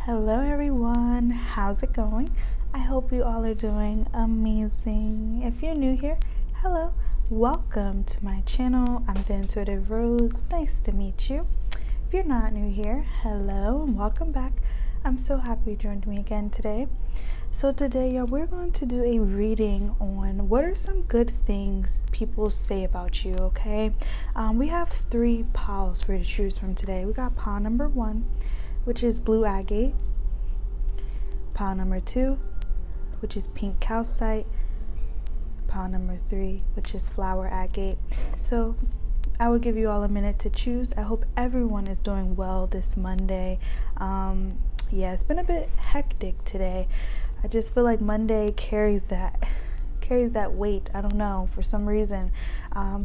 Hello everyone, how's it going? I hope you all are doing amazing. If you're new here, hello, welcome to my channel. I'm the Intuitive Rose. Nice to meet you. If you're not new here, hello and welcome back. I'm so happy you joined me again today. So today, we're going to do a reading on what are some good things people say about you, okay? We have 3 piles for you to choose from today. We got pile number 1, which is blue agate, pile number 2, which is pink calcite, pile number 3, which is flower agate. So I will give you all a minute to choose. I hope everyone is doing well this Monday. Yeah, it's been a bit hectic today. I just feel like Monday carries that weight. I don't know, for some reason.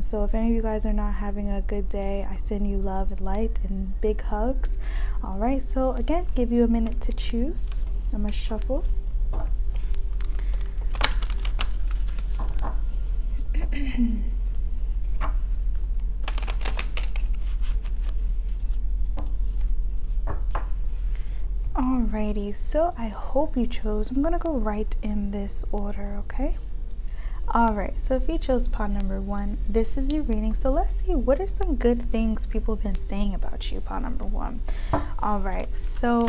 So if any of you guys are not having a good day, I send you love and light and big hugs. All right, so again, give you a minute to choose. I'm gonna shuffle. Alrighty, so I hope you chose. I'm gonna go right in this order, okay? Alright, so if you chose pile number 1, this is your reading. So let's see, what are some good things people have been saying about you, pile number 1. Alright, so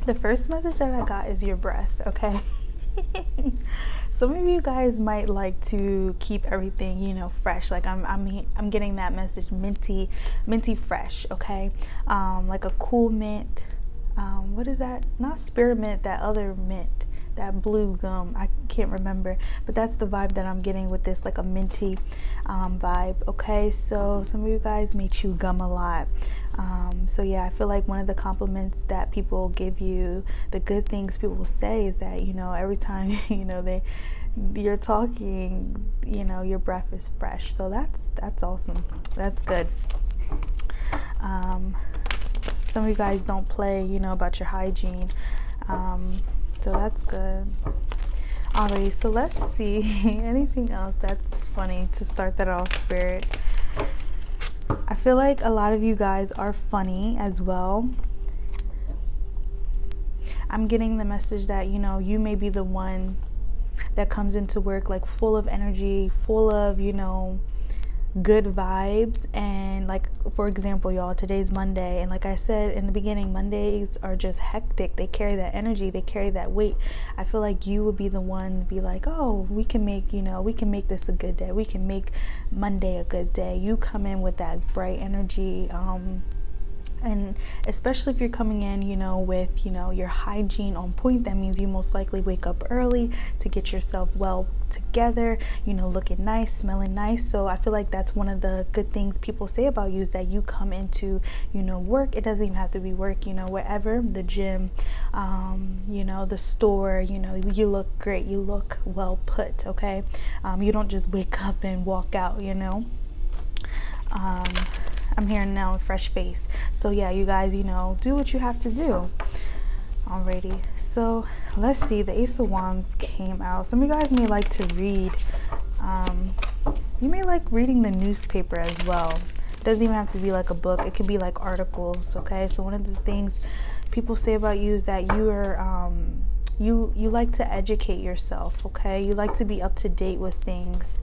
the first message that I got is your breath, okay? Some of you guys might like to keep everything, you know, fresh. Like I'm getting that message, minty fresh, okay? Like a cool mint. What is that? Not spearmint, that other mint, that blue gum. I can't remember, but that's the vibe that I'm getting with this, like a minty vibe. Okay, so some of you guys may chew gum a lot. So yeah, I feel like one of the compliments that people give you, the good things people say, is that, you know, every time you know you're talking, you know, your breath is fresh. So that's awesome. That's good. Some of you guys don't play, you know, about your hygiene. So that's good. Alrighty, so let's see anything else that's funny to start that off, Spirit. I feel like a lot of you guys are funny as well. I'm getting the message that, you know, you may be the one that comes into work like full of energy, full of, you know, good vibes. And like, for example, y'all, today's Monday, and like I said in the beginning, Mondays are just hectic. They carry that energy, they carry that weight. I feel like you would be the one to be like, oh, we can make, you know, we can make this a good day, we can make Monday a good day. You come in with that bright energy, and especially if you're coming in, you know, with, you know, your hygiene on point, that means you most likely wake up early to get yourself well together, you know, looking nice, smelling nice. So I feel like that's one of the good things people say about you, is that you come into, you know, work. It doesn't even have to be work, you know, wherever, the gym, you know, the store, you know, you look great, you look well put, okay? You don't just wake up and walk out, you know. I'm here now, fresh face. So yeah, you guys, you know, do what you have to do. Alrighty, so let's see, the Ace of Wands came out. Some of you guys may like to read. You may like reading the newspaper as well. It doesn't even have to be like a book. It could be like articles, okay? So one of the things people say about you is that you are, you like to educate yourself, okay? You like to be up to date with things.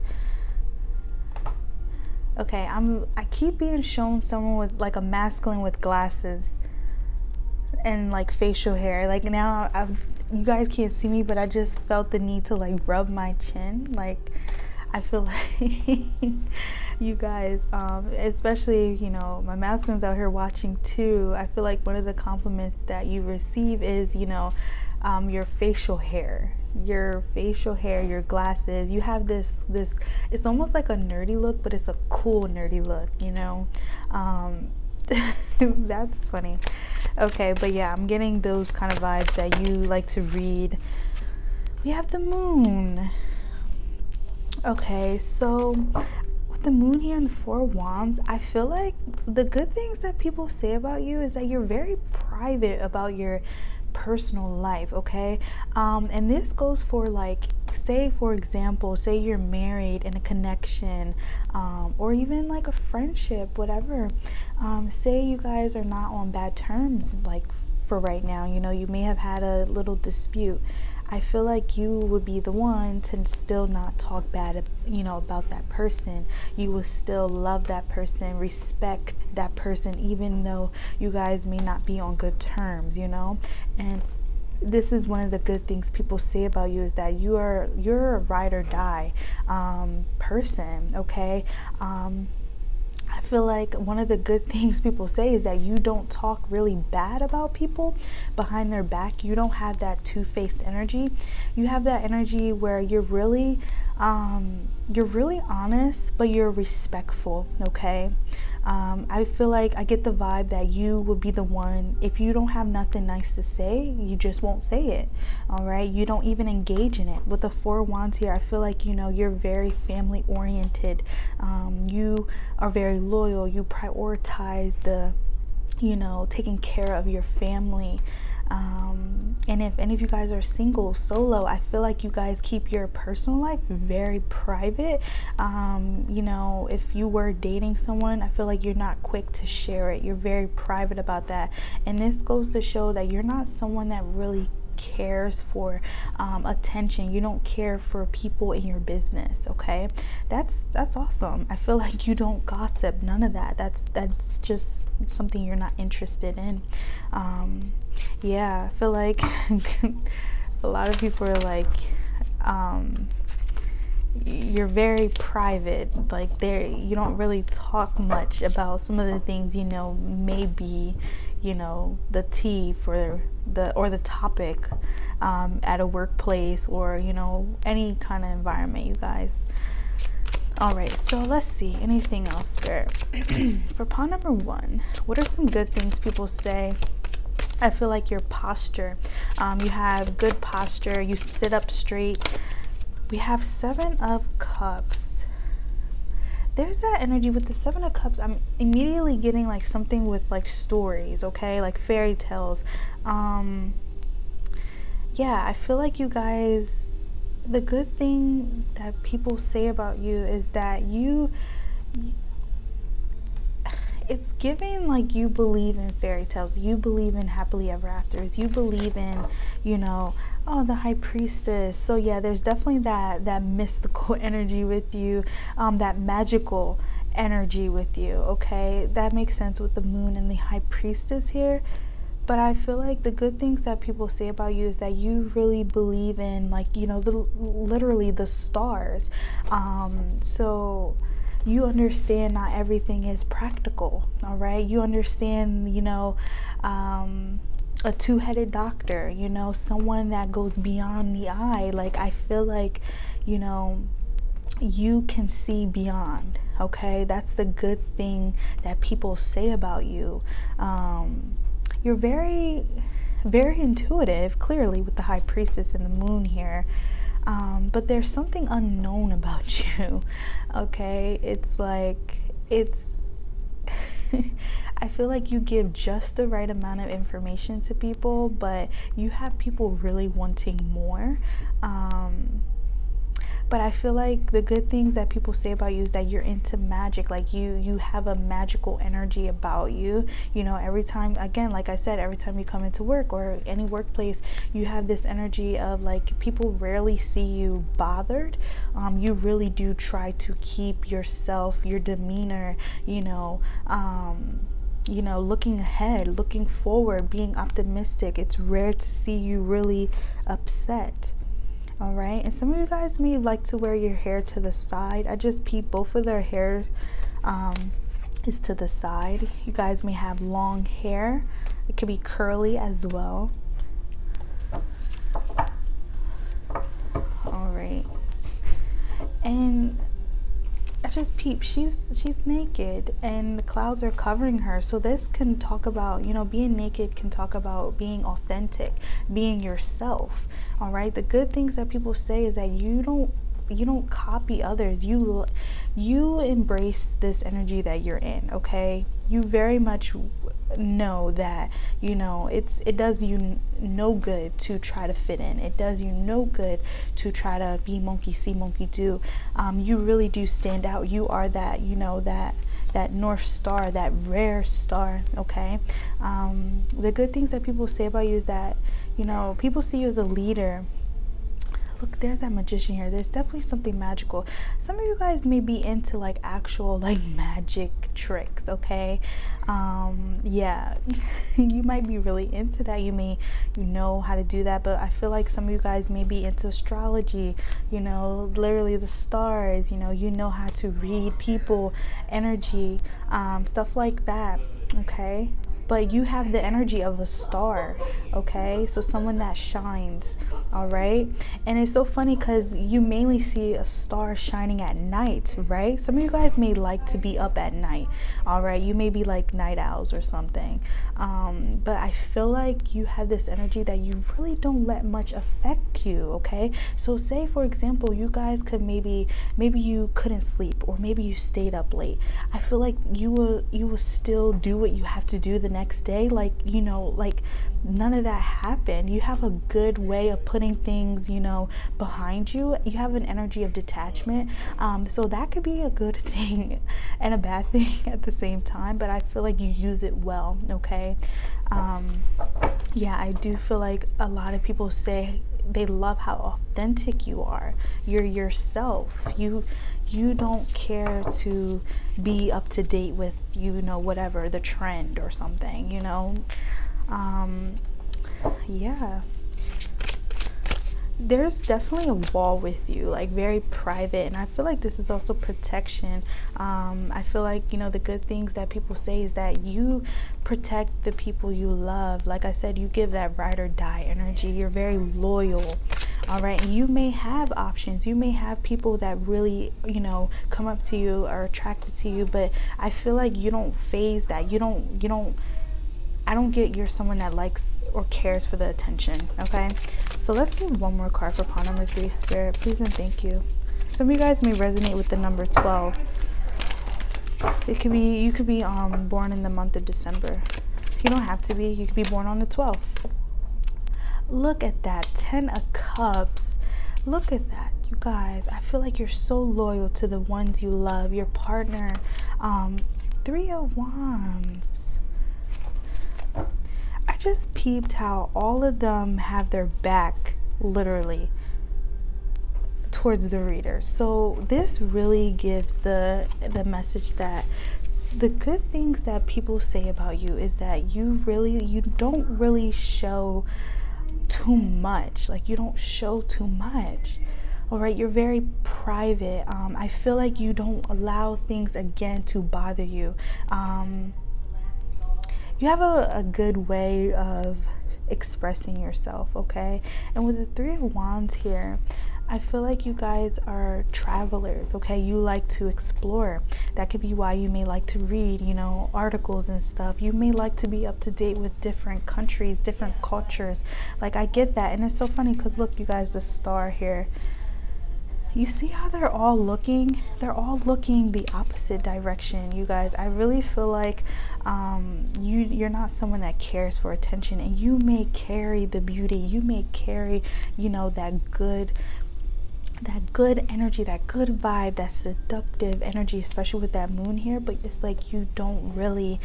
Okay, I keep being shown someone with like a masculine with glasses and like facial hair. Like now, you guys can't see me, but I just felt the need to like rub my chin. Like I feel like you guys, especially, you know, my masculines out here watching too, I feel like one of the compliments that you receive is, you know, your facial hair, your glasses. You have this it's almost like a nerdy look, but it's a cool nerdy look, you know. That's funny. Okay, but yeah, I'm getting those kind of vibes that you like to read. We have the moon. Okay, so with the moon here and the 4 of Wands, I feel like the good things that people say about you is that you're very private about your personal life, okay? And this goes for, like, say for example, say you're married in a connection, or even like a friendship, whatever. Say you guys are not on bad terms, like for right now. You know, you may have had a little dispute. I feel like you would be the one to still not talk bad, you know, about that person. You will still love that person, respect that person, even though you guys may not be on good terms, you know. And this is one of the good things people say about you, is that you're a ride or die person, okay? I feel like one of the good things people say is that you don't talk really bad about people behind their back. You don't have that two-faced energy. You have that energy where you're really honest, but you're respectful, okay? I feel like I get the vibe that you would be the one, if you don't have nothing nice to say, you just won't say it, all right? You don't even engage in it. With the Four of Wands here, I feel like, you know, you're very family oriented. You are very loyal. You prioritize the, you know, taking care of your family. And if any of you guys are single, solo, I feel like you guys keep your personal life very private. You know, if you were dating someone, I feel like you're not quick to share it. You're very private about that. And this goes to show that you're not someone that really cares for attention. You don't care for people in your business, okay? That's awesome. I feel like you don't gossip, none of that. That's just something you're not interested in. Yeah, I feel like a lot of people are like, you're very private, like you don't really talk much about some of the things, you know, maybe, you know, the tea for the topic at a workplace, or, you know, any kind of environment, you guys. All right, so let's see, anything else, Spirit? For pawn number 1, what are some good things people say? I feel like your posture, you have good posture, you sit up straight. We have 7 of Cups. There's that energy with the 7 of Cups. I'm immediately getting like something with like stories, okay, like fairy tales. Yeah, I feel like you guys, the good thing that people say about you is that it's giving like you believe in fairy tales, you believe in happily ever afters, you believe in, you know, oh, the High Priestess. So yeah, there's definitely that mystical energy with you, that magical energy with you, okay? That makes sense with the Moon and the High Priestess here. But I feel like the good things that people say about you is that you really believe in, like, you know, literally the stars. So you understand not everything is practical, all right? You understand, you know, a two-headed doctor, you know, someone that goes beyond the eye. Like, I feel like, you know, you can see beyond, okay? That's the good thing that people say about you. You're very, very intuitive, clearly, with the High Priestess and the Moon here. But there's something unknown about you, okay? It's like, I feel like you give just the right amount of information to people, but you have people really wanting more. But I feel like the good things that people say about you is that you're into magic. Like you have a magical energy about you. You know, every time, again, like I said, every time you come into work or any workplace, you have this energy of like, people rarely see you bothered. You really do try to keep yourself, your demeanor, you know, looking ahead, looking forward, being optimistic. It's rare to see you really upset. All right, and some of you guys may like to wear your hair to the side. I just peeped, both of their hairs is to the side. You guys may have long hair. It could be curly as well. All right, and I just peeped, she's naked and the clouds are covering her. So this can talk about, you know, being naked can talk about being authentic, being yourself. All right, the good things that people say is that you don't copy others. You embrace this energy that you're in, okay? You very much know that, you know, it does you no good to try to fit in. It does you no good to try to be monkey see, monkey do. You really do stand out. You are that, you know, that that North Star, that rare star, okay? The good things that people say about you is that, you know, people see you as a leader. Look, there's that magician here. There's definitely something magical. Some of you guys may be into like actual like magic tricks, okay? Yeah, you might be really into that. You know how to do that, but I feel like some of you guys may be into astrology, you know, literally the stars, you know how to read people, energy, stuff like that, okay? But you have the energy of a star, okay? So someone that shines, all right? And it's so funny because you mainly see a star shining at night, right? Some of you guys may like to be up at night, all right? You may be like night owls or something. But I feel like you have this energy that you really don't let much affect you, okay? So say, for example, you guys could maybe you couldn't sleep, or maybe you stayed up late. I feel like you will still do what you have to do the next day, like, you know, like none of that happened. You have a good way of putting things, you know, behind you. You have an energy of detachment, so that could be a good thing and a bad thing at the same time, but I feel like you use it well, okay? Yeah, I do feel like a lot of people say they love how authentic you are. You're yourself. You don't care to be up to date with, you know, whatever the trend or something, you know. Yeah, there's definitely a wall with you, like very private, and I feel like this is also protection. I feel like, you know, the good things that people say is that you protect the people you love. Like I said, you give that ride or die energy. You're very loyal, all right? And you may have options. You may have people that really, you know, come up to you, are attracted to you, but I feel like you don't phase that. I don't get you're someone that likes or cares for the attention, okay? So let's get one more card for pawn number 3, Spirit, please and thank you. Some of you guys may resonate with the number 12. It could be, you could be born in the month of December. You don't have to be. You could be born on the 12th. Look at that, 10 of Cups. Look at that, you guys. I feel like you're so loyal to the ones you love, your partner. 3 of Wands. I just peeped how all of them have their back, literally, towards the reader. So this really gives the message that the good things that people say about you is that you don't really show too much. Like, you don't show too much. All right, you're very private. I feel like you don't allow things again to bother you. You have a good way of expressing yourself, okay? And with the 3 of Wands here, I feel like you guys are travelers, okay? You like to explore. That could be why you may like to read, you know, articles and stuff. You may like to be up to date with different countries, different cultures. Like, I get that. And it's so funny because look, you guys, the star here. You see how they're all looking? They're all looking the opposite direction, you guys. I really feel like you're not someone that cares for attention, and you may carry the beauty. You may carry, you know, that good energy, that good vibe, that seductive energy, especially with that moon here. But it's like you don't really,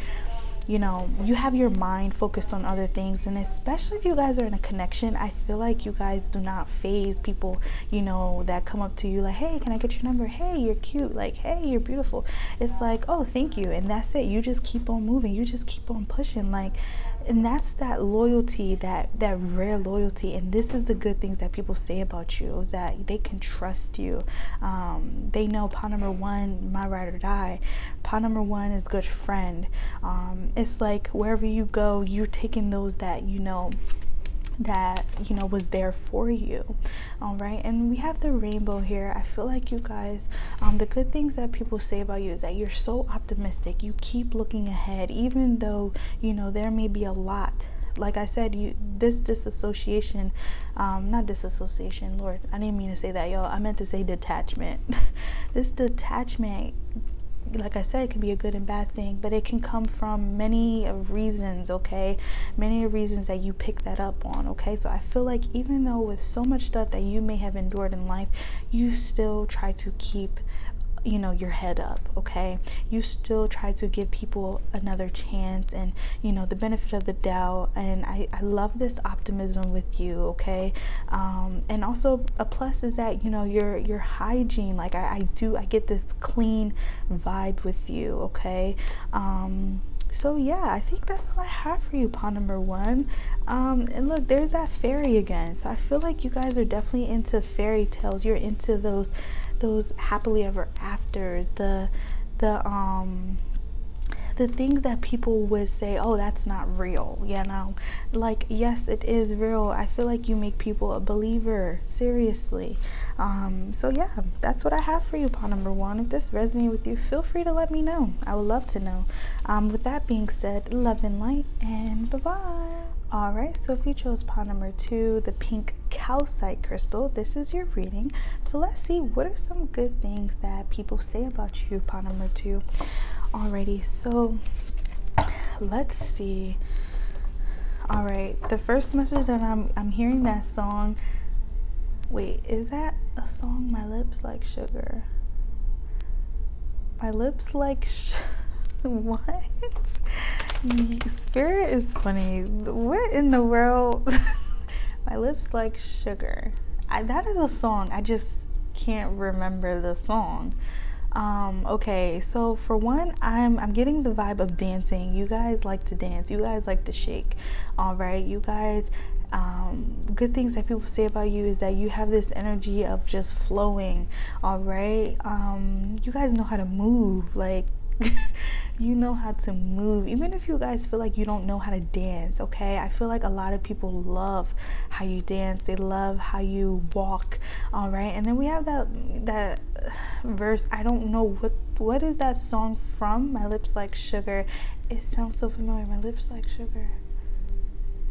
you know, you have your mind focused on other things. And especially if you guys are in a connection, I feel like you guys do not phase people, you know, that come up to you like, hey, can I get your number? Hey, you're cute. Like, hey, you're beautiful. It's like, oh, thank you. And that's it. You just keep on moving. You just keep on pushing. Like, and that's that loyalty, that rare loyalty. And this is the good things that people say about you, is that they can trust you. They know pawn number 1, my ride or die. Pawn number 1 is good friend. It's like wherever you go, you're taking those that you know was there for you. All right, and we have the rainbow here. I feel like you guys, the good things that people say about you is that you're so optimistic. You keep looking ahead, even though, you know, there may be a lot. Like I said, this disassociation, not disassociation, Lord, I didn't mean to say that, y'all. I meant to say detachment. This detachment, like I said, it can be a good and bad thing, but it can come from many reasons, okay? Many reasons that you pick that up on, okay? So I feel like even though with so much stuff that you may have endured in life, you still try to keep you know, your head up, okay? You still try to give people another chance and, you know, the benefit of the doubt. And I love this optimism with you, okay? And also a plus is that, you know, your hygiene, like I get this clean vibe with you, okay? So yeah, I think that's all I have for you, pawn number 1. And look, there's that fairy again. So I feel like you guys are definitely into fairy tales. You're into those happily ever afters, the things that people would say, oh, that's not real, you know, like, yes, it is real. I feel like you make people a believer, seriously. So yeah, that's what I have for you, pawn number 1. If this resonated with you, feel free to let me know. I would love to know. With that being said, love and light, and bye-bye. All right, so if you chose pawn number 2, the pink calcite crystal, this is your reading. So let's see, what are some good things that people say about you, pawn number 2? Alrighty, so let's see. All right, the first message that I'm hearing that song. Wait, is that a song? My lips like sugar. My lips like what? Spirit is funny. What in the world? My lips like sugar. That is a song. I just can't remember the song. Okay, so for one, I'm getting the vibe of dancing. You guys like to dance. You guys like to shake. All right, you guys. Good things that people say about you is that you have this energy of just flowing. All right, you guys know how to move, like. You know how to move, even if you guys feel like you don't know how to dance, okay? I feel like a lot of people love how you dance. They love how you walk, all right? And then we have that verse. I don't know what is that song from? My lips like sugar. It sounds so familiar. My lips like sugar.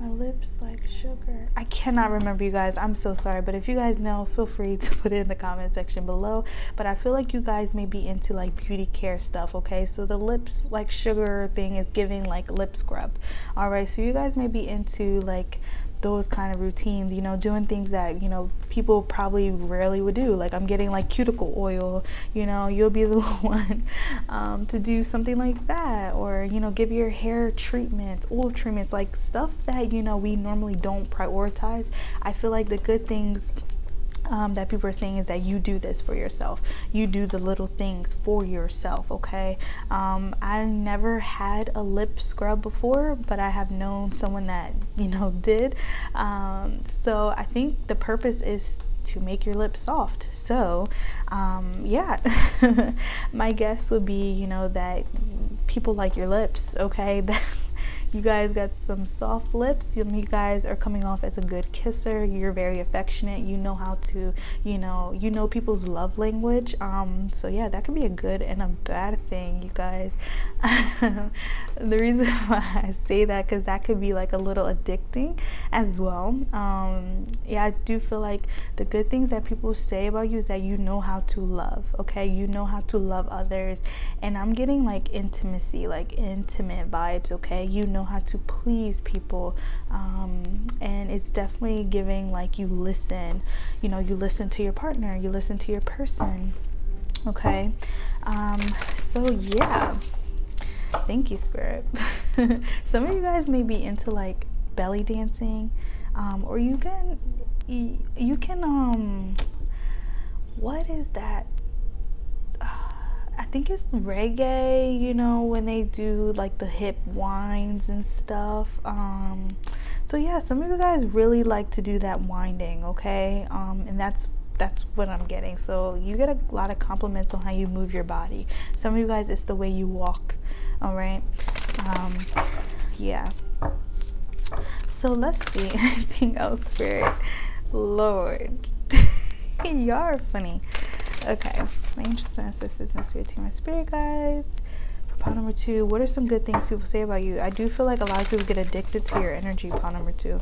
My lips like sugar. I cannot remember, you guys. I'm so sorry, but if you guys know, feel free to put it in the comment section below. But I feel like you guys may be into like beauty care stuff, okay? So the lips like sugar thing is giving like lip scrub. All right, so you guys may be into like those kind of routines, you know, doing things that, you know, people probably rarely would do. Like I'm getting like cuticle oil, you know, you'll be the one to do something like that, or, you know, give your hair treatments, oil treatments, like stuff that, you know, we normally don't prioritize. I feel like the good things that people are saying is that you do this for yourself. You do the little things for yourself, okay? I never had a lip scrub before, but I have known someone that, you know, did. So I think the purpose is to make your lips soft. So yeah, my guess would be, you know, that people like your lips, okay? You guys got some soft lips. You guys are coming off as a good kisser. You're very affectionate. You know how to, you know people's love language. So yeah, that could be a good and a bad thing, you guys. The reason why I say that, because that could be like a little addicting as well. Yeah, I do feel like the good things that people say about you is that you know how to love, okay? You know how to love others. And I'm getting like intimacy, like intimate vibes, okay? You know how to please people, and it's definitely giving like you listen, you know, you listen to your partner, you listen to your person, okay? So yeah, thank you, Spirit. Some of you guys may be into like belly dancing, or you can what is that? I think it's reggae, you know, when they do like the hip winds and stuff. So yeah, some of you guys really like to do that winding, okay? And that's what I'm getting. So you get a lot of compliments on how you move your body. Some of you guys, it's the way you walk, all right? Yeah. So let's see, anything else, Spirit? Lord, y'all are funny. Okay, my interest, my assistance, my spirit team, my spirit guides. For pawn number 2, what are some good things people say about you? I do feel like a lot of people get addicted to your energy, pawn number 2.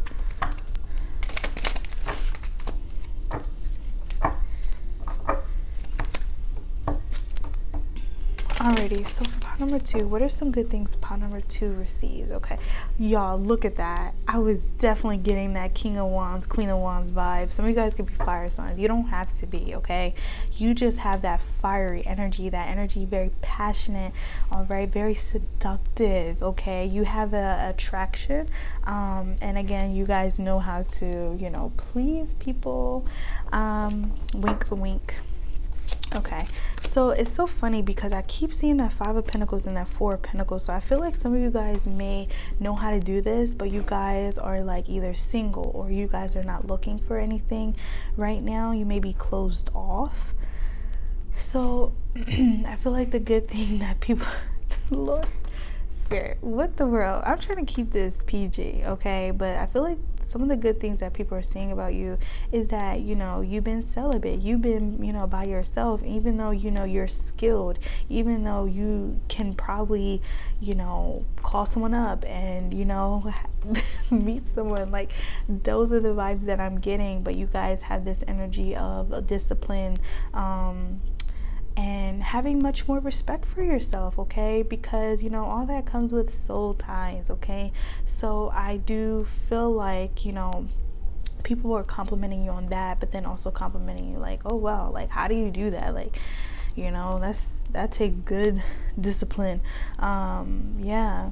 Alrighty, Alrighty, so for pile number 2, what are some good things pile number 2 receives? Okay, y'all, look at that. I was definitely getting that King of Wands, Queen of Wands vibe. Some of you guys could be fire signs. You don't have to be, okay? You just have that fiery energy, very passionate, all right, very seductive, okay? You have a attraction, and again, you guys know how to, you know, please people. Wink, wink. Okay, so it's so funny because I keep seeing that 5 of Pentacles and that 4 of Pentacles. So I feel like some of you guys may know how to do this, but you guys are like either single or you guys are not looking for anything right now. You may be closed off. So I feel like the good thing that people, Lord, Spirit, what the world? I'm trying to keep this PG, okay? But I feel like some of the good things that people are saying about you is that, you know, you've been celibate, you've been, you know, by yourself, even though, you know, you're skilled, even though you can probably, you know, call someone up and, you know, meet someone. Like, those are the vibes that I'm getting. But you guys have this energy of discipline, and having much more respect for yourself, okay? Because, you know, all that comes with soul ties, okay? So I do feel like, you know, people are complimenting you on that, but then also complimenting you like, oh wow, like, how do you do that? Like, you know, that takes good discipline. Yeah.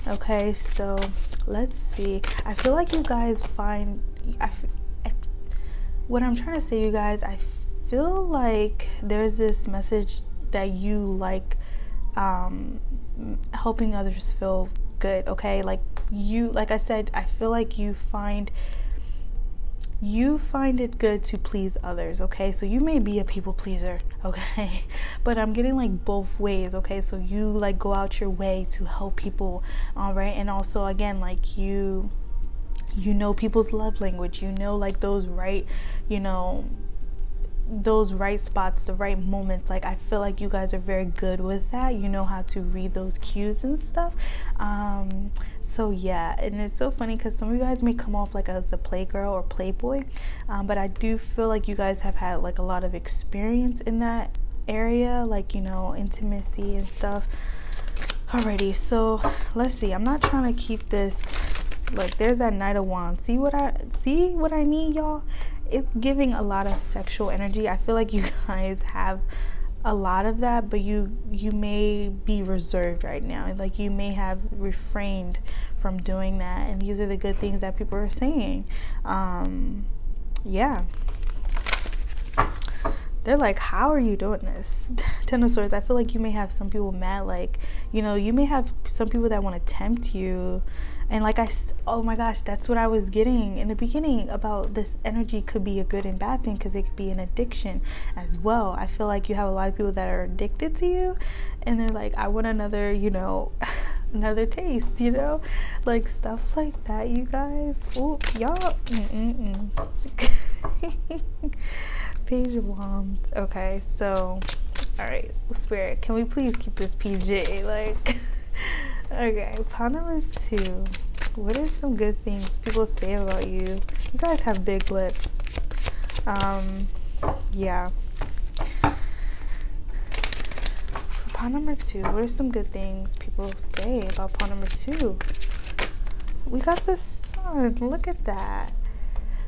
Okay, so let's see. I feel like you guys find, what I'm trying to say, you guys, I feel like there's this message that you like helping others feel good, okay? Like I said, I feel like you find it good to please others, okay? So you may be a people pleaser, okay? But I'm getting like both ways, okay? So you like go out your way to help people, all right? And also, again, like you know people's love language, you know, like those right, you know, those right spots, the right moments. Like, I feel like you guys are very good with that. You know how to read those cues and stuff. So yeah, and it's so funny because some of you guys may come off like as a playgirl or playboy, but I do feel like you guys have had like a lot of experience in that area, like, you know, intimacy and stuff. Alrighty, so let's see. I'm not trying to keep this, like, there's that Knight of Wands. See what I mean, y'all? It's giving a lot of sexual energy. I feel like you guys have a lot of that, but you may be reserved right now. Like, you may have refrained from doing that, and these are the good things that people are saying. Yeah, they're like, how are you doing this? 10 of Swords. I feel like you may have some people mad, like, you know, you may have some people that want to tempt you. And like, oh my gosh, that's what I was getting in the beginning about this energy could be a good and bad thing, because it could be an addiction as well. I feel like you have a lot of people that are addicted to you, and they're like, I want another, you know, another taste, you know, like stuff like that, you guys. Oh, y'all. Page of Wands. Okay, so, all right, Spirit, can we please keep this PG? Like, okay, pile number 2. What are some good things people say about you? You guys have big lips. Yeah. For pile number 2, what are some good things people say about pile number 2? We got the Sun. Look at that.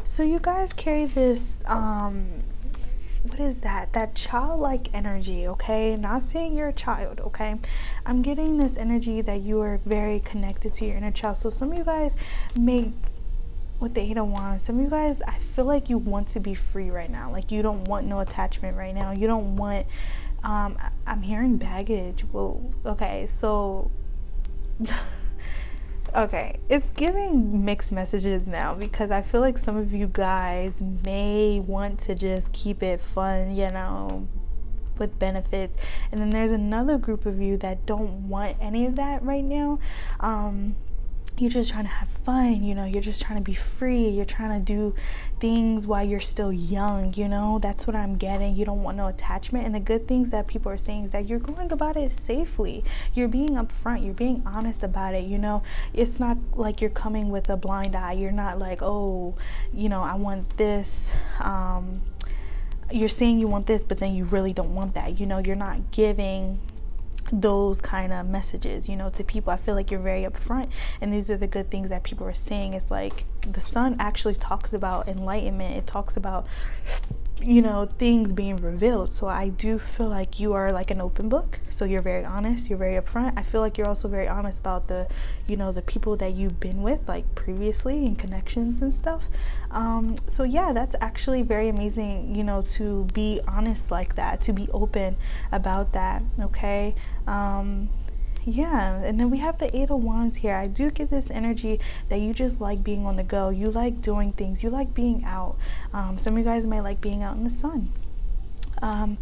So you guys carry this, what is that? That childlike energy, okay? Not saying you're a child, okay? I'm getting this energy that you are very connected to your inner child. So some of you guys may, with the 8 of Wands, some of you guys, I feel like you want to be free right now. Like, you don't want no attachment right now. You don't want, I'm hearing baggage. Whoa, okay, so... Okay, it's giving mixed messages now, because I feel like some of you guys may want to just keep it fun, you know, with benefits, and then there's another group of you that don't want any of that right now. You're just trying to have fun, you know, you're just trying to be free, you're trying to do things while you're still young, you know, that's what I'm getting. You don't want no attachment, and the good things that people are saying is that you're going about it safely, you're being upfront, you're being honest about it, you know, it's not like you're coming with a blind eye. You're not like, oh, you know, I want this, you're saying you want this, but then you really don't want that, you know, you're not giving those kind of messages, you know, to people. I feel like you're very upfront, and these are the good things that people are saying. It's like the sun actually talks about enlightenment. It talks about, you know, things being revealed. So I do feel like you are like an open book. So you're very honest, you're very upfront. I feel like you're also very honest about the, you know, the people that you've been with, like previously, in connections and stuff. So yeah, that's actually very amazing, you know, to be honest like that, to be open about that. Okay. Yeah, and then we have the Eight of Wands here. I do get this energy that you just like being on the go. You like doing things. You like being out. Some of you guys might like being out in the sun. Some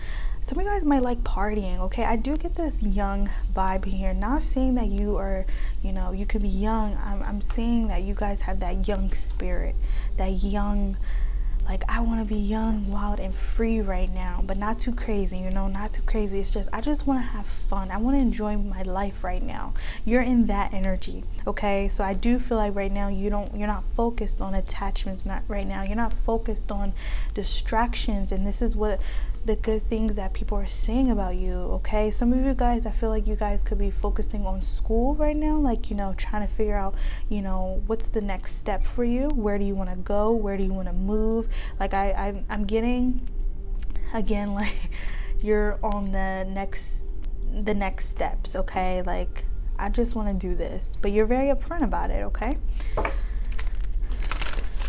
of you guys might like partying. Okay, I do get this young vibe here. Not saying that you are, you know, you could be young. I'm saying that you guys have that young spirit, that young, like, I want to be young, wild, and free right now, but not too crazy, you know, not too crazy. It's just, I just want to have fun. I want to enjoy my life right now. You're in that energy, okay? So I do feel like right now you're not focused on attachments, not right now. You're not focused on distractions, and this is what the good things that people are saying about you, okay? Some of you guys, I feel like you guys could be focusing on school right now, like, you know, trying to figure out, you know, what's the next step for you? Where do you want to go? Where do you want to move? Like, I'm getting, again, like, you're on the next steps, okay? Like, I just want to do this, but you're very upfront about it, okay?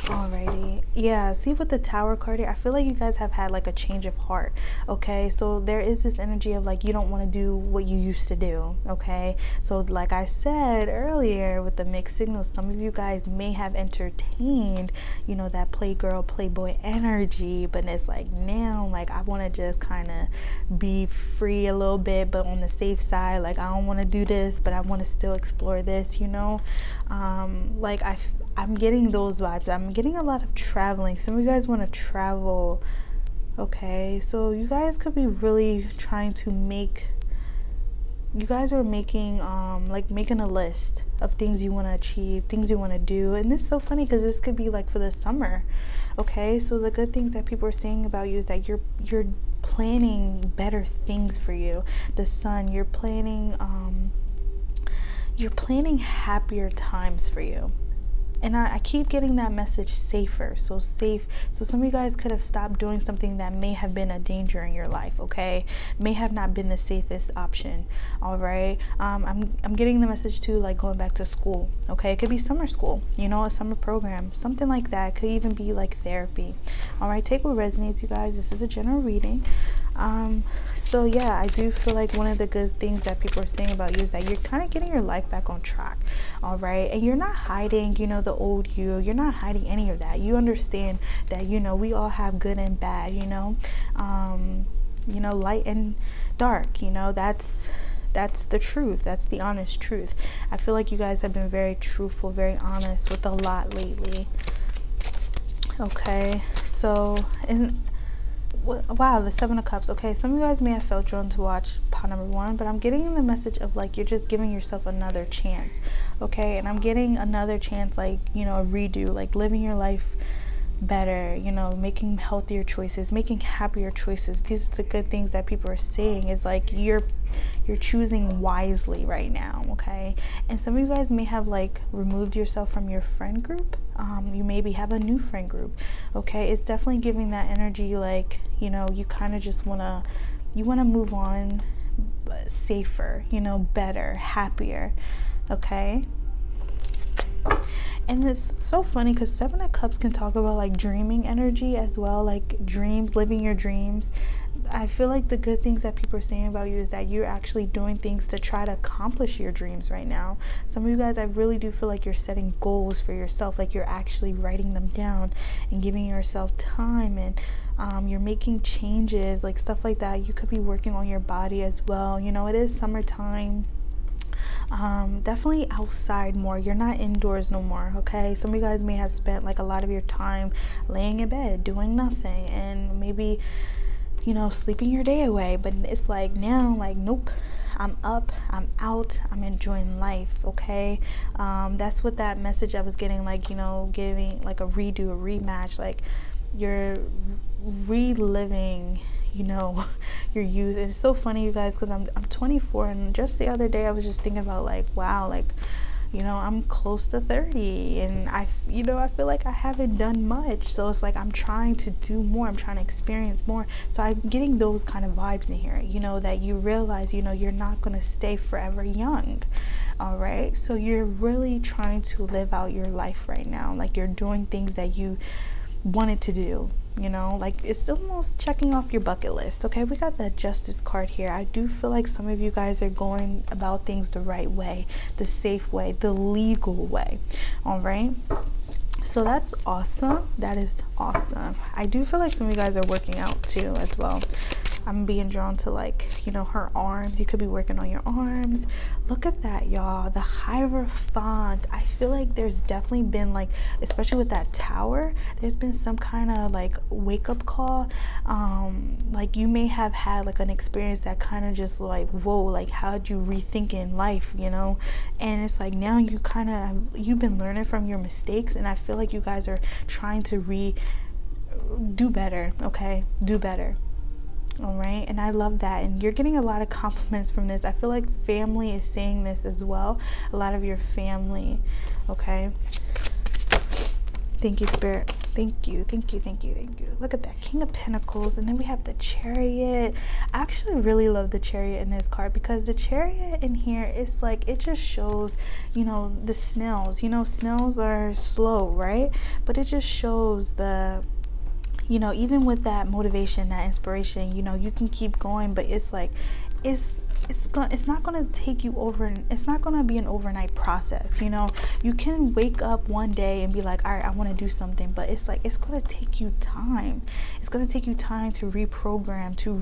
Alrighty, yeah, see with the Tower card here, I feel like you guys have had like a change of heart, okay? So there is this energy of like, you don't want to do what you used to do, okay? So like I said earlier with the mixed signals, some of you guys may have entertained, you know, that playgirl, playboy energy, but it's like now, like, I want to just kind of be free a little bit, but on the safe side. Like, I don't want to do this, but I want to still explore this, you know? Like, I'm getting those vibes. I'm getting a lot of traveling. Some of you guys want to travel, okay? So you guys could be really trying to make, you guys are making like making a list of things you want to achieve, things you want to do. And this is so funny because this could be like for the summer, okay? So the good things that people are saying about you is that you're planning better things for you. The Sun, you're planning happier times for you. And I keep getting that message, safer, so safe. So some of you guys could have stopped doing something that may have been a danger in your life, okay? May have not been the safest option, all right? I'm getting the message too, like going back to school, okay? It could be summer school, you know, a summer program, something like that. It could even be like therapy, all right? Take what resonates, you guys. This is a general reading. So yeah, I do feel like one of the good things that people are saying about you is that you're kind of getting your life back on track, all right? And you're not hiding, you know, the old you. You're not hiding any of that. You understand that, you know, we all have good and bad, you know, light and dark, you know, that's the truth. That's the honest truth. I feel like you guys have been very truthful, very honest with a lot lately, okay? So, and wow, the Seven of Cups. Okay, some of you guys may have felt drawn to watch pot number 1, but I'm getting the message of like you're just giving yourself another chance, okay? And I'm getting another chance, like, you know, a redo, like living your life better, you know, making healthier choices, making happier choices. These are the good things that people are saying, is like you're choosing wisely right now, okay? And some of you guys may have like removed yourself from your friend group. You maybe have a new friend group, okay? It's definitely giving that energy, like, you know, you kind of just want to move on safer, you know, better, happier, okay? And it's so funny because Seven of Cups can talk about like dreaming energy as well, like dreams, living your dreams. I feel like the good things that people are saying about you is that you're actually doing things to try to accomplish your dreams right now. Some of you guys, I really do feel like you're setting goals for yourself, like you're actually writing them down and giving yourself time, and you're making changes, like stuff like that. You could be working on your body as well. You know, it is summertime. Definitely outside more. You're not indoors no more, okay? Some of you guys may have spent like a lot of your time laying in bed doing nothing, and maybe, you know, sleeping your day away. But it's like now, like, nope, I'm up, I'm out, I'm enjoying life, okay? That's what that message I was getting, like, you know, giving like a redo, a rematch, like you're reliving you know, your youth. And it's so funny, you guys, because I'm 24, and just the other day I was just thinking about like, wow, like, you know, I'm close to 30, and I feel like I haven't done much. So it's like I'm trying to do more, I'm trying to experience more. So I'm getting those kind of vibes in here, you know, that you realize, you know, you're not going to stay forever young. All right, so you're really trying to live out your life right now. Like, you're doing things that you wanted to do, you know, like it's almost checking off your bucket list. Okay, we got that Justice card here. I do feel like some of you guys are going about things the right way, the safe way, the legal way. All right, so that's awesome. That is awesome. I do feel like some of you guys are working out too as well. I'm being drawn to, like, you know, her arms. You could be working on your arms. Look at that, y'all. The Hierophant. I feel like there's definitely been, like, especially with that tower, there's been some kind of like wake up call. Like, you may have had like an experience that kind of just like, whoa, like, how'd you rethink in life, you know? And it's like now you've been learning from your mistakes, and I feel like you guys are trying to do better. Okay, do better. All right, and I love that, and you're getting a lot of compliments from this. I feel like family is saying this as well, a lot of your family. Okay, thank you, Spirit. Thank you, thank you, thank you, thank you. Look at that, King of Pentacles, and then we have the Chariot. I actually really love the Chariot in this card, because the Chariot in here is like, it just shows, you know, the snails. You know, snails are slow, right? But it just shows the, you know, even with that motivation, that inspiration, you know, you can keep going. But it's like, it's not going to take you over. It's not going to be an overnight process. You know, you can wake up one day and be like, all right, I want to do something, but it's like, it's going to take you time. It's going to take you time to reprogram, to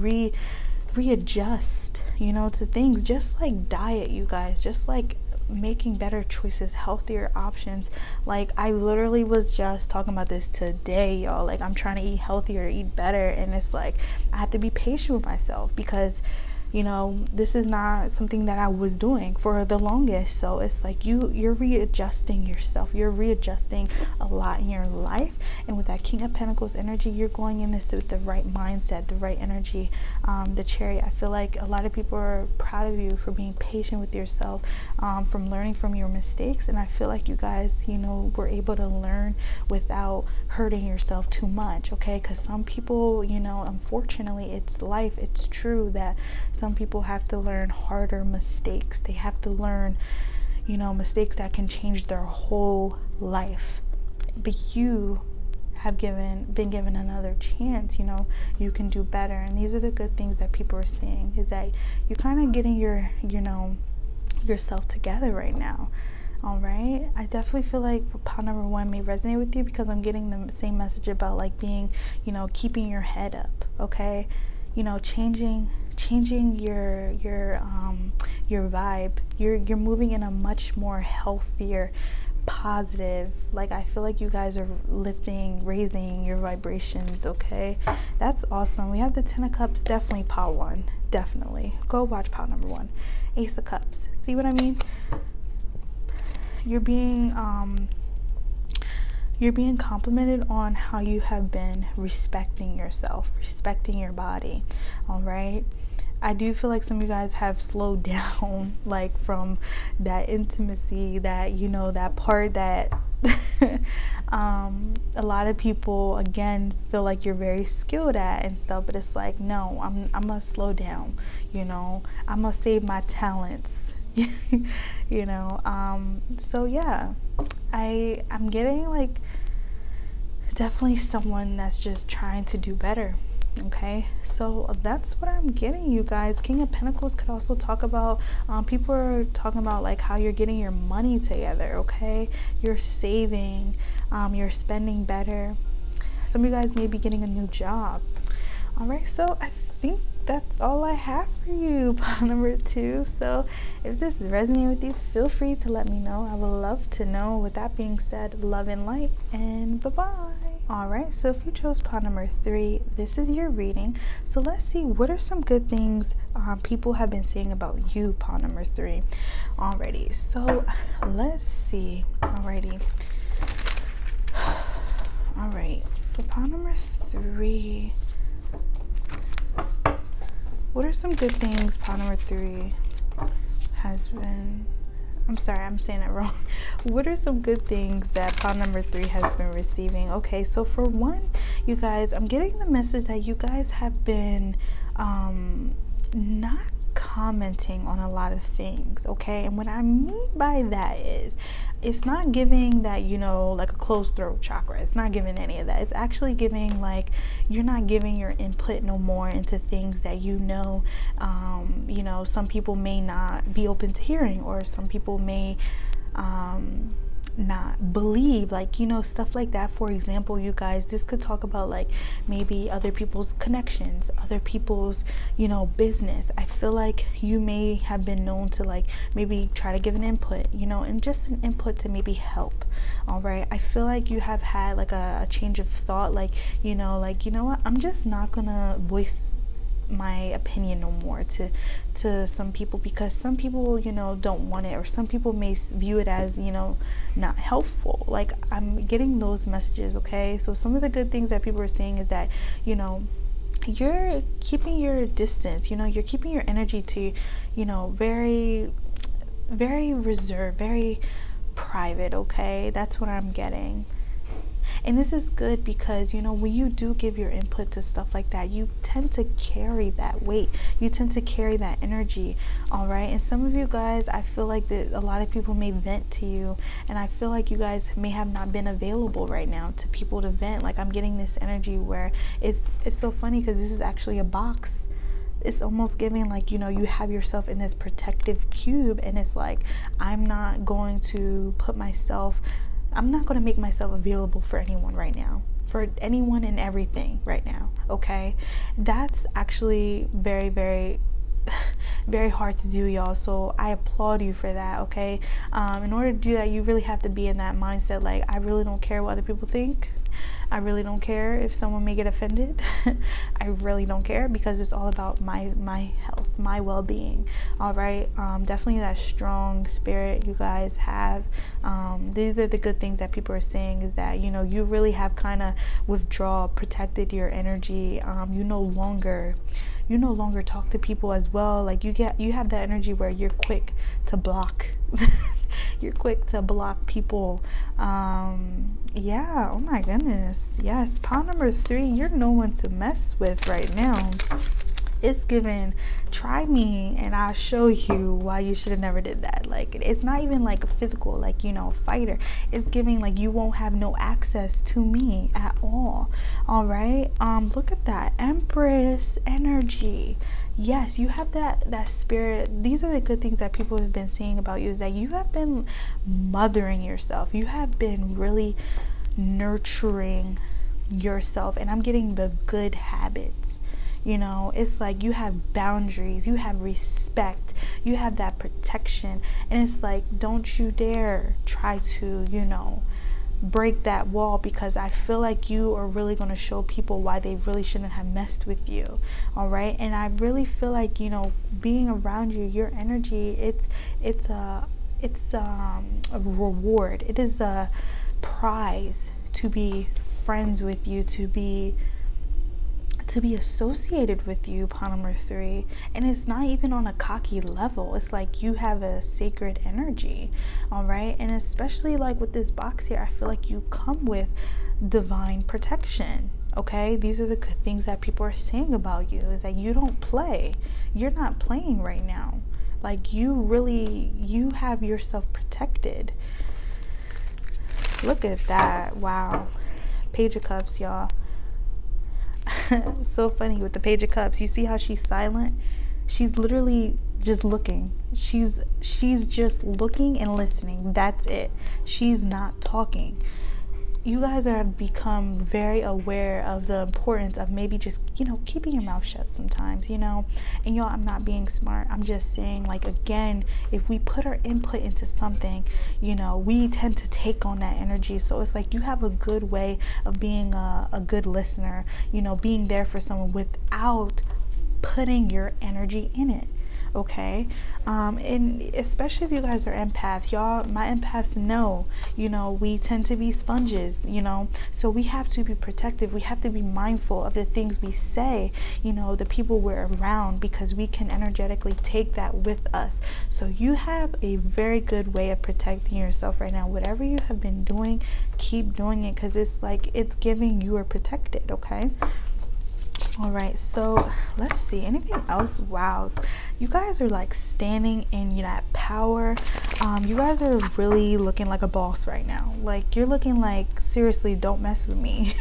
readjust, you know, to things. Just like diet, you guys, just like making better choices, healthier options. Like, I literally was just talking about this today, y'all. Like, I'm trying to eat healthier, eat better, and it's like I have to be patient with myself, because, you know, this is not something that I was doing for the longest. So it's like you're readjusting yourself. You're readjusting a lot in your life. And with that King of Pentacles energy, you're going in this with the right mindset, the right energy. The Chariot, I feel like a lot of people are proud of you for being patient with yourself, from learning from your mistakes. And I feel like you guys, you know, were able to learn without hurting yourself too much. Okay, because some people, you know, unfortunately, it's life, it's true that some people have to learn harder mistakes. They have to learn, you know, mistakes that can change their whole life. But you have been given another chance. You know, you can do better. And these are the good things that people are saying, is that you're kind of getting yourself together right now. All right, I definitely feel like pile number 1 may resonate with you, because I'm getting the same message about like being, you know, keeping your head up. Okay, you know, changing your vibe. You're moving in a much more healthier, positive, like, I feel like you guys are raising your vibrations. Okay, that's awesome. We have the 10 of Cups. Definitely pile 1. Definitely go watch pile number 1. Ace of Cups. See what I mean? You're being complimented on how you have been respecting yourself, respecting your body. All right, I do feel like some of you guys have slowed down, like, from that intimacy, that, you know, that part that a lot of people, again, feel like you're very skilled at and stuff. But it's like, no, I'm gonna slow down. You know, I'm gonna save my talents. You know, so yeah, I'm getting like definitely someone that's just trying to do better. Okay, so that's what I'm getting, you guys. King of Pentacles could also talk about, people are talking about like how you're getting your money together. Okay, you're saving, you're spending better. Some of you guys may be getting a new job. All right, so I think that's all I have for you, pile number 2. So if this is resonating with you, feel free to let me know. I would love to know. With that being said, love and light, and bye-bye. All right, so if you chose pile number 3, this is your reading. So let's see, what are some good things people have been saying about you, pile number 3. Alrighty, so let's see. Alrighty. All right, for pile number 3, What are some good things pile number 3 has been, I'm sorry, I'm saying it wrong. What are some good things that pile number 3 has been receiving? Okay, so for one, you guys, I'm getting the message that you guys have been not commenting on a lot of things, okay? And what I mean by that is, it's not giving that, you know, like a closed throat chakra. It's not giving any of that. It's actually giving like you're not giving your input no more into things that you know some people may not be open to hearing, or some people may not believe, like, you know, stuff like that. For example, you guys, this could talk about like maybe other people's connections, other people's, you know, business. I feel like you may have been known to like maybe try to give an input, you know, and just an input to maybe help. All right, I feel like you have had like a change of thought, like, you know what, I'm just not gonna voice my opinion no more to some people, because some people, you know, don't want it, or some people may view it as, you know, not helpful. Like, I'm getting those messages. Okay, so some of the good things that people are saying is that, you know, you're keeping your distance, you know, you're keeping your energy to, you know, very, very reserved, very private. Okay, that's what I'm getting. And this is good because, you know, when you do give your input to stuff like that, you tend to carry that weight. You tend to carry that energy, all right? And some of you guys, I feel like that a lot of people may vent to you, and I feel like you guys may have not been available right now to people to vent. Like, I'm getting this energy where it's so funny because this is actually a box. It's almost giving like, you know, you have yourself in this protective cube, and it's like, I'm not going to make myself available for anyone right now, for anyone and everything right now. Okay, that's actually very, very very hard to do, y'all, so I applaud you for that. Okay, in order to do that, you really have to be in that mindset, like, I really don't care what other people think. I really don't care if someone may get offended. I really don't care, because it's all about my health, my well-being. All right, definitely that strong spirit you guys have. These are the good things that people are saying, is that, you know, you really have kind of protected your energy. You no longer talk to people as well. Like, you have that energy where you're quick to block. You're quick to block people. Yeah, oh my goodness, yes, pile number 3, you're no one to mess with right now. It's given, try me and I'll show you why you should have never did that. Like, it's not even like a physical, like, you know, fighter. It's giving like you won't have no access to me at all. All right, look at that Empress energy. Yes, you have that spirit. These are the good things that people have been saying about you, is that you have been mothering yourself. You have been really nurturing yourself, and I'm getting the good habits. You know, it's like you have boundaries, you have respect, you have that protection, and it's like, don't you dare try to, you know, break that wall, because I feel like you are really going to show people why they really shouldn't have messed with you. All right, and I really feel like, you know, being around you, your energy, it's a reward. It is a prize to be friends with you, to be associated with you, pile number 3. And it's not even on a cocky level. It's like you have a sacred energy. All right, and especially like with this box here, I feel like you come with divine protection. Okay, these are the good things that people are saying about you, is that you don't play. You're not playing right now. Like, you have yourself protected. Look at that. Wow, Page of Cups, y'all. So funny with the Page of Cups. You see how she's silent? She's literally just looking. She's just looking and listening. That's it. She's not talking. You guys have become very aware of the importance of maybe just, you know, keeping your mouth shut sometimes, you know. And y'all, I'm not being smart. I'm just saying, like, again, if we put our input into something, you know, we tend to take on that energy. So it's like you have a good way of being a good listener, you know, being there for someone without putting your energy in it. okay? And especially if you guys are empaths, y'all, my empaths know, you know, we tend to be sponges, you know, so we have to be protective. We have to be mindful of the things we say, you know, the people we're around, because we can energetically take that with us. So you have a very good way of protecting yourself right now. Whatever you have been doing, keep doing it, because it's like it's giving you are protected, okay? All right, so let's see, anything else? Wow, you guys are like standing in that power. You guys are really looking like a boss right now. Like, you're looking like, seriously, don't mess with me.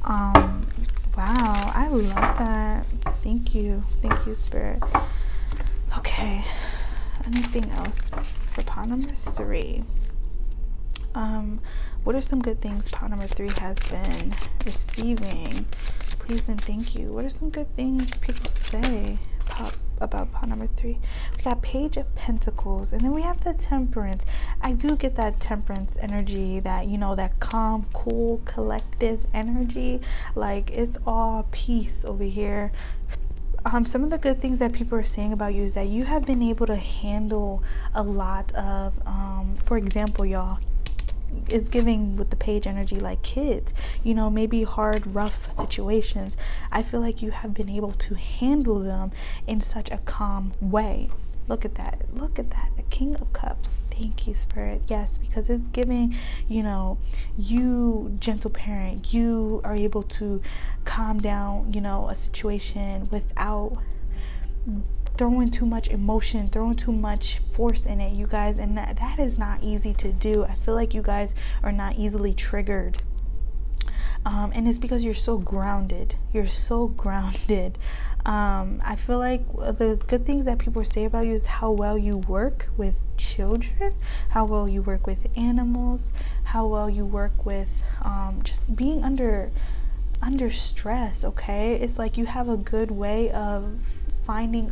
Wow, I love that. Thank you, Spirit. Okay, anything else for pile number 3? What are some good things pile number 3 has been receiving? Please and thank you. What are some good things people say about pile number 3? We got Page of Pentacles, and then we have the Temperance. I do get that Temperance energy, that, you know, that calm, cool, collective energy. Like, it's all peace over here. Some of the good things that people are saying about you is that you have been able to handle a lot of, for example, y'all, it's giving with the Page energy, like kids, you know, maybe hard, rough situations. I feel like you have been able to handle them in such a calm way. Look at that, the King of Cups. Thank you, Spirit. Yes, because it's giving, you know, you, gentle parent, you are able to calm down, you know, a situation without throwing too much emotion, throwing too much force in it, you guys. And that is not easy to do. I feel like you guys are not easily triggered. And it's because you're so grounded. I feel like the good things that people say about you is how well you work with children, how well you work with animals, how well you work with just being under stress, okay? It's like you have a good way of finding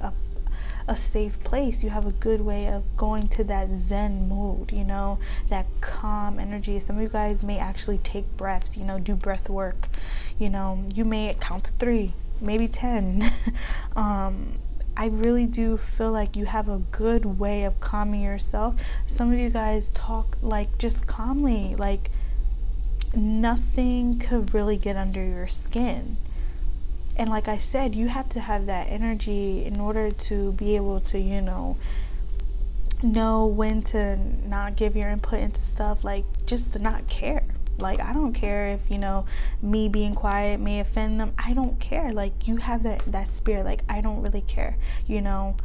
a safe place. You have a good way of going to that Zen mode, you know, that calm energy. Some of you guys may actually take breaths, you know, do breath work, you know, you may count to 3, maybe 10. I really do feel like you have a good way of calming yourself. Some of you guys talk like just calmly, like nothing could really get under your skin. And like I said, you have to have that energy in order to be able to, you know when to not give your input into stuff, like just to not care. Like, I don't care if, you know, me being quiet may offend them. I don't care. Like, you have that spirit. Like, I don't really care, you know.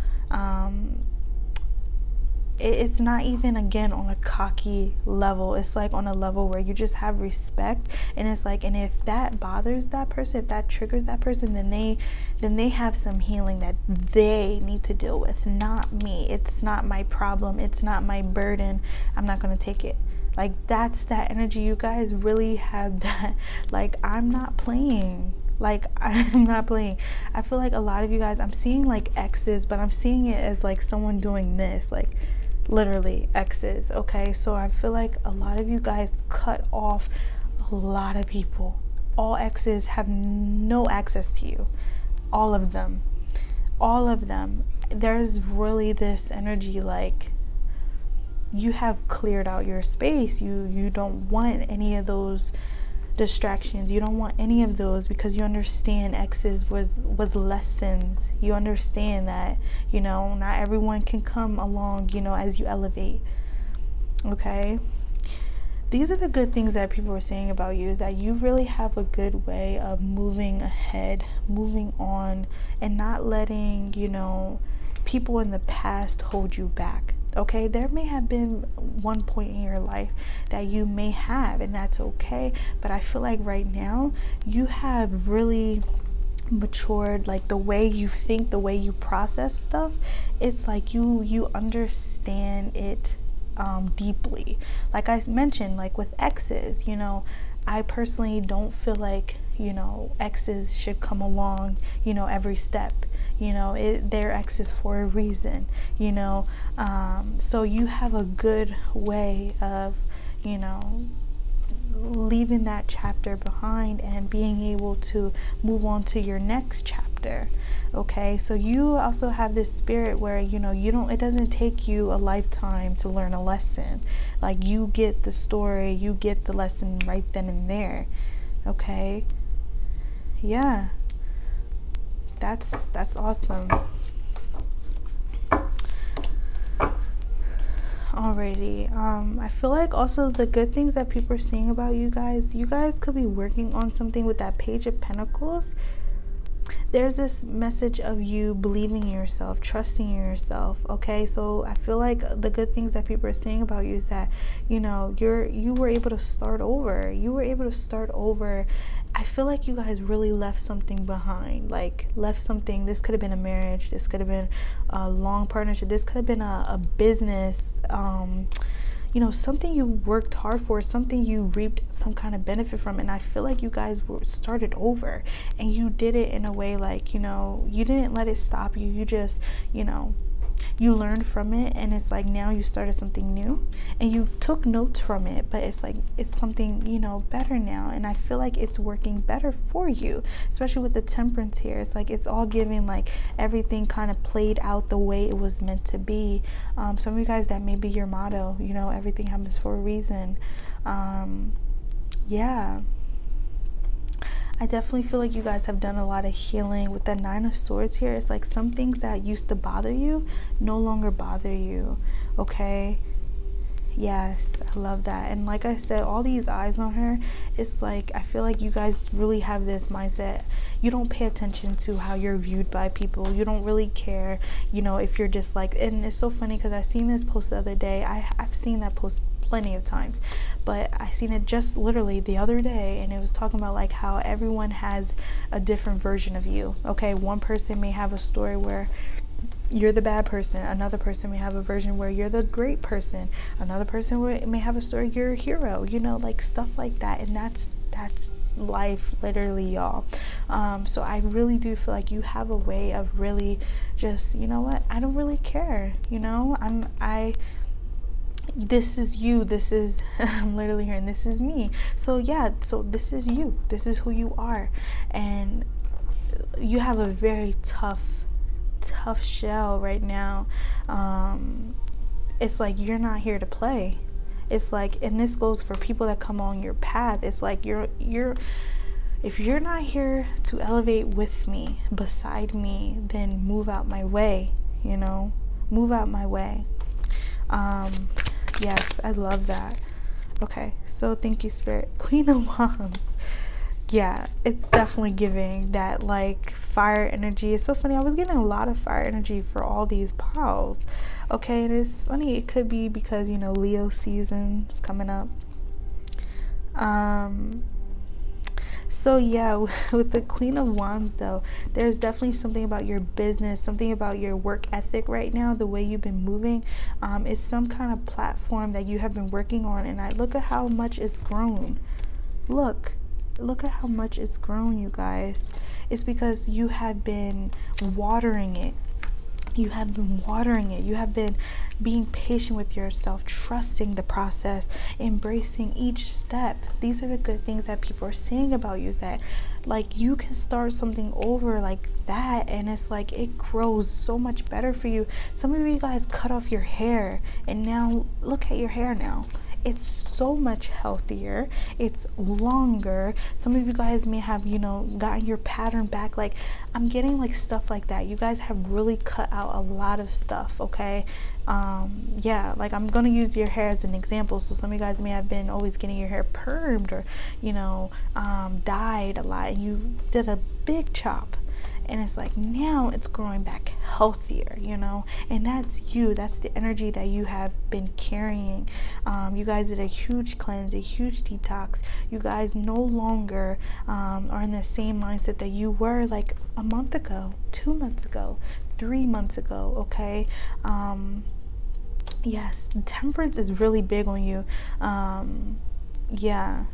It's not even, again, on a cocky level. It's like on a level where you just have respect. And it's like, and if that bothers that person, if that triggers that person, then they have some healing that they need to deal with, not me. It's not my problem. It's not my burden. I'm not going to take it. Like, that's that energy. You guys really have that. Like, I'm not playing. Like, I'm not playing. I feel like a lot of you guys, I'm seeing like exes, but I'm seeing it as like someone doing this, like literally exes, okay? So I feel like a lot of you guys cut off a lot of people. All exes have no access to you. All of them. There's really this energy like you have cleared out your space. You don't want any of those distractions. You don't want any of those, because you understand exes was lessons. You understand that, you know, not everyone can come along, you know, as you elevate. Okay, these are the good things that people are saying about you, is that you really have a good way of moving ahead, moving on, and not letting, you know, people in the past hold you back. Okay, there may have been one point in your life that you may have, and that's okay. But I feel like right now you have really matured, like the way you think, the way you process stuff. It's like you understand it deeply. Like I mentioned, like with exes, you know, I personally don't feel like, you know, exes should come along, you know, every step. You know, they're exes for a reason, you know. So you have a good way of, you know, leaving that chapter behind and being able to move on to your next chapter. chapter. Okay, so you also have this spirit where, you know, it doesn't take you a lifetime to learn a lesson. Like, you get the story, you get the lesson right then and there. Okay, yeah, that's awesome. Alrighty, I feel like also the good things that people are saying about you guys could be working on something with that Page of Pentacles. There's this message of you believing in yourself, trusting in yourself. Okay, so I feel like the good things that people are saying about you is that, you know, you were able to start over. I feel like you guys really left something behind, like left something. This could have been a marriage, this could have been a long partnership, this could have been a business, you know, something you worked hard for, something you reaped some kind of benefit from. And I feel like you guys started over, and you did it in a way like, you know, you didn't let it stop you. You just, you know, you learned from it, and it's like now you started something new, and you took notes from it, but it's like it's something, you know, better now. And I feel like it's working better for you, especially with the Temperance here. It's like it's all giving, like everything kind of played out the way it was meant to be. Some of you guys, that may be your motto, you know, everything happens for a reason. Yeah, I definitely feel like you guys have done a lot of healing with the Nine of Swords here. It's like some things that used to bother you no longer bother you. Okay, yes, I love that. And like I said, all these eyes on her, it's like I feel like you guys really have this mindset. You don't pay attention to how you're viewed by people. You don't really care, you know, if you're just like, and it's so funny because I seen this post the other day. I've seen that post plenty of times, but I seen it just literally the other day, and it was talking about like how everyone has a different version of you. Okay, one person may have a story where you're the bad person, another person may have a version where you're the great person, another person may have a story you're a hero, you know, like stuff like that. And that's life, literally, y'all. So I really do feel like you have a way of really just, you know what, I don't really care, you know, this is you, this is I'm literally hearing this is me. So yeah, so this is you, this is who you are, and you have a very tough shell right now. It's like you're not here to play. It's like, and this goes for people that come on your path, it's like you're if you're not here to elevate with me, beside me, then move out my way, you know, move out my way. Yes, I love that. Okay, so thank you, Spirit. Queen of Wands. Yeah, it's definitely giving that like fire energy. It's so funny, I was getting a lot of fire energy for all these piles. Okay, and it's funny, it could be because, you know, Leo season is coming up. So yeah, with the Queen of Wands though, there's definitely something about your business, something about your work ethic right now, the way you've been moving. Is some kind of platform that you have been working on, and I look at how much it's grown. Look at how much it's grown, you guys. It's because you have been watering it. You have been watering it. You have been being patient with yourself, trusting the process, embracing each step. These are the good things that people are saying about you, is that like you can start something over like that, and it's like it grows so much better for you. Some of you guys cut off your hair, and now look at your hair now. It's so much healthier, it's longer. Some of you guys may have, you know, gotten your pattern back. Like I'm getting like stuff like that. You guys have really cut out a lot of stuff. Okay, yeah, like I'm gonna use your hair as an example. So some of you guys may have been always getting your hair permed, or, you know, dyed a lot, and you did a big chop, and it's like now it's growing back healthier, you know. And that's you, that's the energy that you have been carrying. You guys did a huge cleanse, a huge detox. You guys no longer are in the same mindset that you were like a month ago, 2 months ago, 3 months ago. Okay, yes, Temperance is really big on you. Yeah,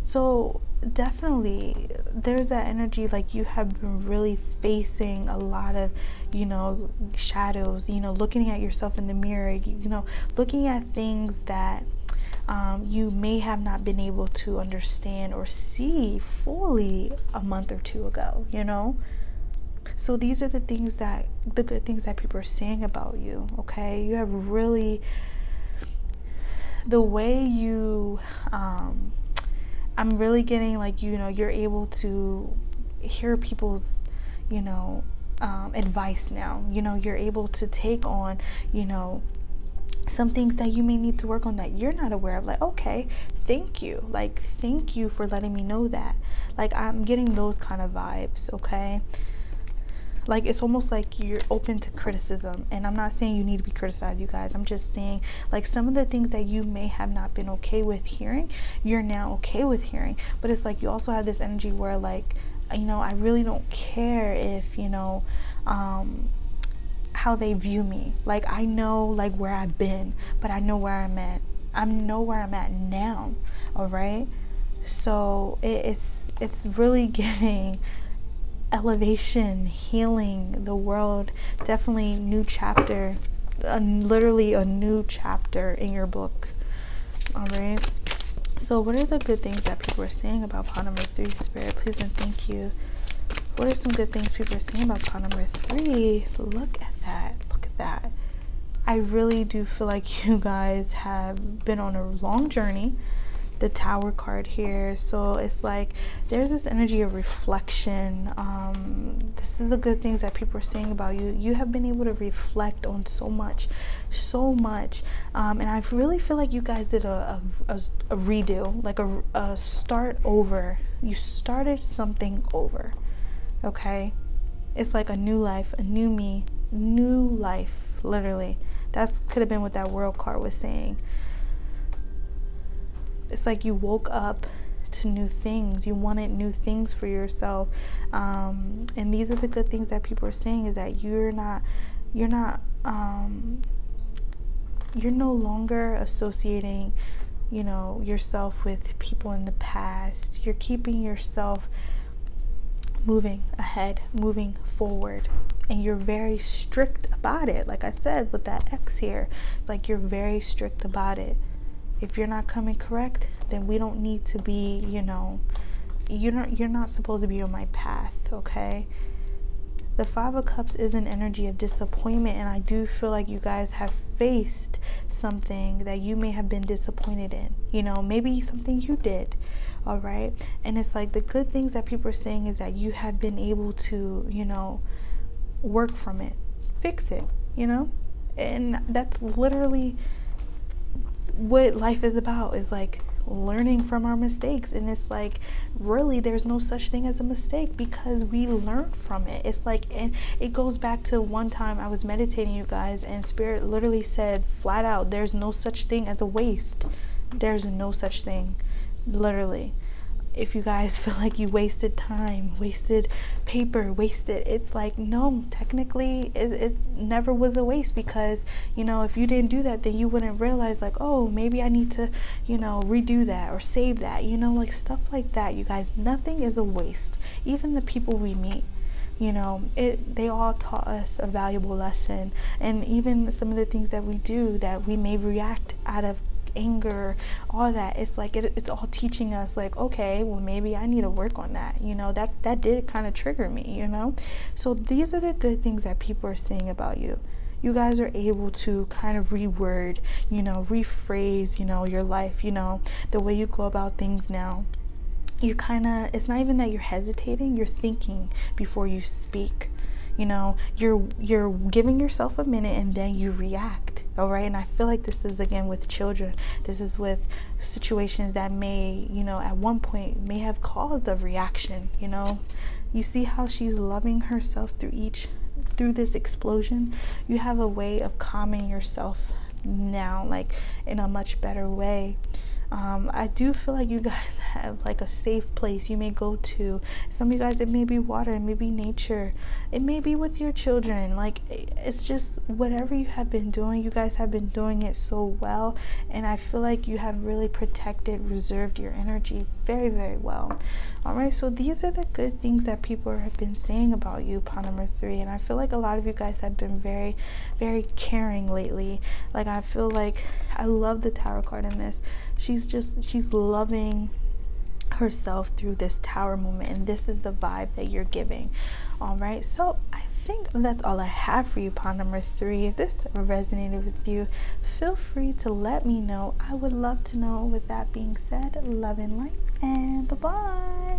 so definitely there's that energy, like you have been really facing a lot of, you know, shadows, you know, looking at yourself in the mirror, you know, looking at things that you may have not been able to understand or see fully a month or two ago, you know. So these are the good things that people are saying about you, okay? You have really, the way you, I'm really getting like, you're able to hear people's, advice now. You're able to take on, some things that you may need to work on that you're not aware of. Like, okay, thank you. Like, thank you for letting me know that. Like, I'm getting those kind of vibes, okay? Like, it's almost like you're open to criticism. And I'm not saying you need to be criticized, you guys. I'm just saying, like, some of the things that you may have not been okay with hearing, you're now okay with hearing. But it's like you also have this energy where, like, I really don't care if, how they view me. Like, I know, like, where I've been, but I know where I'm at. I know where I'm at now. All right. So it's really giving elevation, healing, the world. Definitely new chapter, literally a new chapter in your book. All right. So what are the good things that people are saying about pot number 3, Spirit? Please and thank you. What are some good things people are saying about pot number 3? Look at that. Look at that. I really do feel like you guys have been on a long journey. The Tower card here. So it's like there's this energy of reflection. This is the good things that people are saying about you. You have been able to reflect on so much. And I really feel like you guys did a redo, like a start over. You started something over. Okay, it's like a new life, a new me, new life. Literally, that's could have been what that World card was saying. It's like you woke up to new things. You wanted new things for yourself, and these are the good things that people are saying, is that you're no longer associating, yourself with people in the past. You're keeping yourself moving ahead, moving forward, and you're very strict about it. Like I said with that X here, it's like you're very strict about it. If you're not coming correct, then we don't need to be, you're not supposed to be on my path, okay? The 5 of Cups is an energy of disappointment, and I do feel like you guys have faced something that you may have been disappointed in, maybe something you did. All right. And it's like the good things that people are saying is that you have been able to, work from it, fix it, and that's literally what life is about, is like learning from our mistakes. And it's like, really, there's no such thing as a mistake, because we learn from it. It's like, and it goes back to one time I was meditating, you guys, and Spirit literally said flat out, there's no such thing as a waste. There's no such thing. Literally, if you guys feel like you wasted time, wasted paper, it's like, no, technically it never was a waste, because if you didn't do that, then you wouldn't realize, like, oh, maybe I need to redo that or save that, like stuff like that. You guys, nothing is a waste. Even the people we meet, they all taught us a valuable lesson. And even some of the things that we do that we may react out of anger, all that, it's like it's all teaching us, like, okay, well, maybe I need to work on that. That did kind of trigger me, so these are the good things that people are saying about you. You guys are able to kind of reword, rephrase, your life, the way you go about things now. You it's not even that you're hesitating, you're thinking before you speak. You're giving yourself a minute, and then you react. All right. And I feel like this is, again, with children. This is with situations that may, at one point may have caused a reaction. You see how she's loving herself through this explosion. You have a way of calming yourself now, like in a much better way. I do feel like you guys have like a safe place you may go to. Some of you guys, it may be water, it may be nature, it may be with your children. Like, it's just whatever you have been doing, you guys have been doing it so well, and I feel like you have really protected, reserved your energy very, very well. All right, so these are the good things that people have been saying about you, pot number 3, and I feel like a lot of you guys have been very, very caring lately. Like, I feel like I love the Tower card in this. She's loving herself through this tower moment, and this is the vibe that you're giving. All right, so I think that's all I have for you, pawn number 3. If this resonated with you, feel free to let me know. I would love to know. With that being said, love and light, and bye-bye.